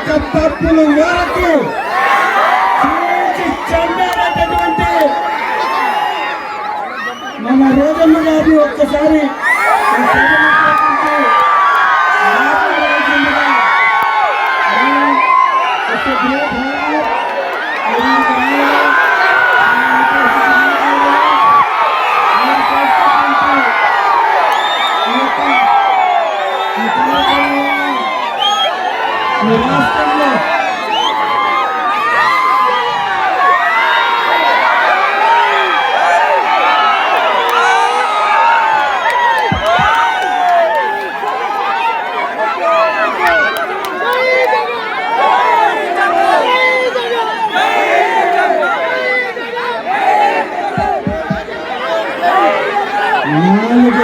యొక్క తప్పులు వరకు చెందాలన్నటువంటి మన రోజమ్మ గారిని ఒక్కసారి రాష్ట్రంలో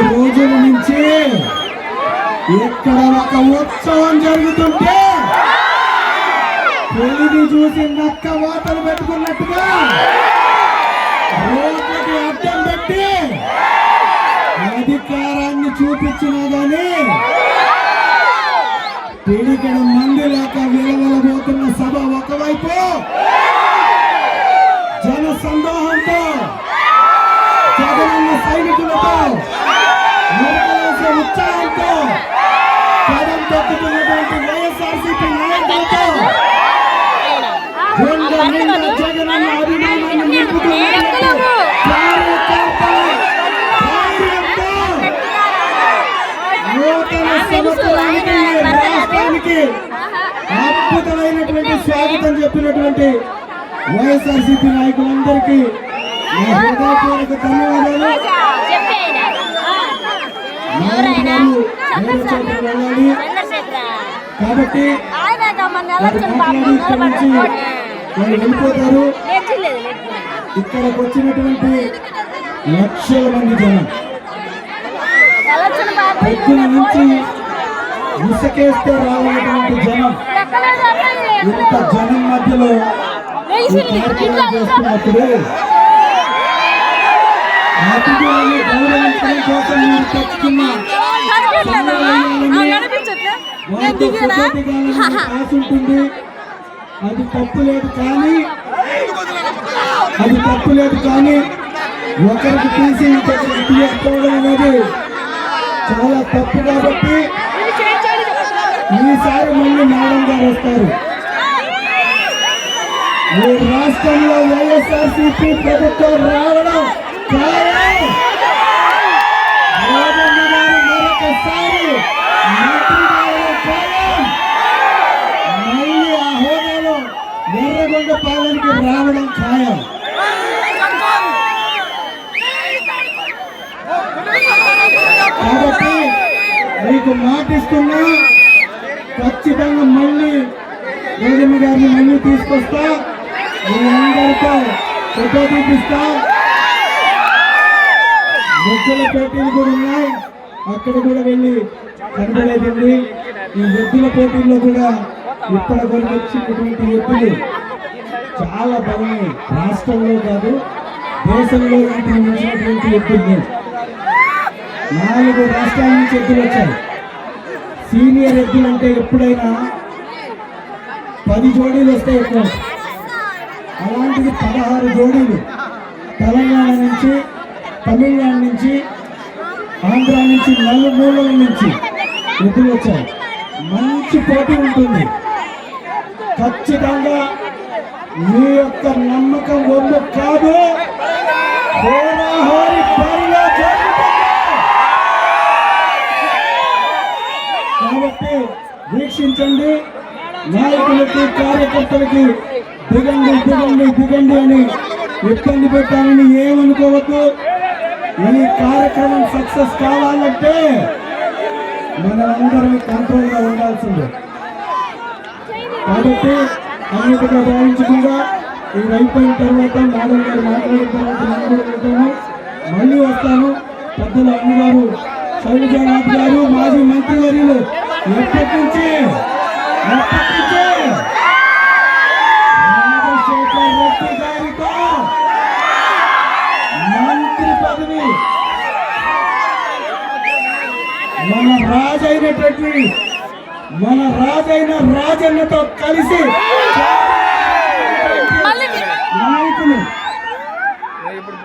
రోజుల నుంచి ఇక్కడ ఒక ఉత్సవం జరుగుతుంటే పెళ్లిని చూసి నక్క వాతలు పెట్టుకున్నట్టుగా రోడ్లకి అడ్డం పెట్టి అధికారాన్ని చూపించినా గానీ పిడికడ మంది లేక విలవలబోతున్న సభ ఒకవైపు జన సందోహంతో జగనన్న సైనికులతో ఉత్సాహంతో పదం తొక్కుతున్నటువంటి వైఎస్ఆర్సీపీ నాయకులతో జగనన్న అభిమానాన్ని నింపుతున్నటువంటి నూతన సంవత్సరానికి రాష్ట్రానికి అద్భుతమైనటువంటి స్వాగతం చెప్పినటువంటి వైఎస్ఆర్సీపీ నాయకులందరికీ హృదయపూర్వక ధన్యవాదాలు. వెళ్ళాలి కాబట్టి ఇక్కడ నుంచి వాళ్ళు వెళ్ళిపోతారు. ఇక్కడికి వచ్చినటువంటి లక్షల మంది జనం పొద్దున నుంచి ఇసుకేస్తే రావాలన్నటువంటి జనం, ఇంత జనం మధ్యలో చేస్తున్నప్పుడు అతిథులను గౌరవించడం కోసం మీరు తెచ్చుకున్న ఉంటుంది. అది తప్పు లేదు కానీ ఒకరికి తీసి ఇంకొకరికి తీయకపోవడం అనేది చాలా తప్పు. కాబట్టి ఈసారి మళ్ళీ మేడం గారు వస్తారు. ఈ రాష్ట్రంలో వైఎస్ఆర్సీపీ ప్రభుత్వం రావడం మరొకసారి మళ్ళీ ఆ హోదాలో ఎర్రగొండ పాలనకి రావడం ఖాయం. కాబట్టి మీకు మాటిస్తున్నా, ఖచ్చితంగా మళ్ళీ రోజమ్మ గారిని మళ్ళీ తీసుకొస్తా, మీ అందరితో ఫోటో తీపిస్తా. బొజ్జల పోటీలు కూడా ఉన్నాయి, అక్కడ కూడా వెళ్ళి కనబడేదండి. ఈ ఎద్దుల పోటీల్లో కూడా ఇక్కడ కొనుకొచ్చినటువంటి ఎద్దులు చాలా బలమే. రాష్ట్రంలో కాదు, దేశంలో మించినటువంటి ఎద్దులు 4 రాష్ట్రాల నుంచి ఎద్దులు వచ్చాయి. సీనియర్ ఎద్దులు అంటే ఎప్పుడైనా 10 జోడీలు వస్తాయి ఎక్కువ. అలాంటిది 16 జోడీలు తెలంగాణ నుంచి, తమిళనాడు నుంచి, ఆంధ్ర నుంచి, నలుమూలల నుంచి ఎదురు వచ్చాయి. మంచి పోటీ ఉంటుంది. ఖచ్చితంగా మీ యొక్క నమ్మకం ఒమ్ము కాదు, హోరాహోరీ బరిలో జరుగుతుంది. కాబట్టి వీక్షించండి. నాయకులకి, కార్యకర్తలకి దిగండి అని ఇబ్బంది పెట్టాలని ఏమనుకోవద్దు. ఈ కార్యక్రమం సక్సెస్ కావాలంటే మనందరం కంట్రోల్గా ఉండాల్సిందే. కాబట్టి అన్నిటిగా భావించకుండా ఇది అయిపోయిన తర్వాత మేడం గారు మాట్లాడిన తర్వాత నేను కూడా వెళ్తాను, మళ్ళీ వస్తాను. పెద్దలు అమ్మగారు శైలజానాథ్ గారు, మాజీ మంత్రివర్యులు ఎప్పటి నుంచి రాజశేఖర్ రెడ్డి గారితో మంత్రి పదవి మన రాజైనటువంటి మన రాజైన రాజన్నతో కలిసి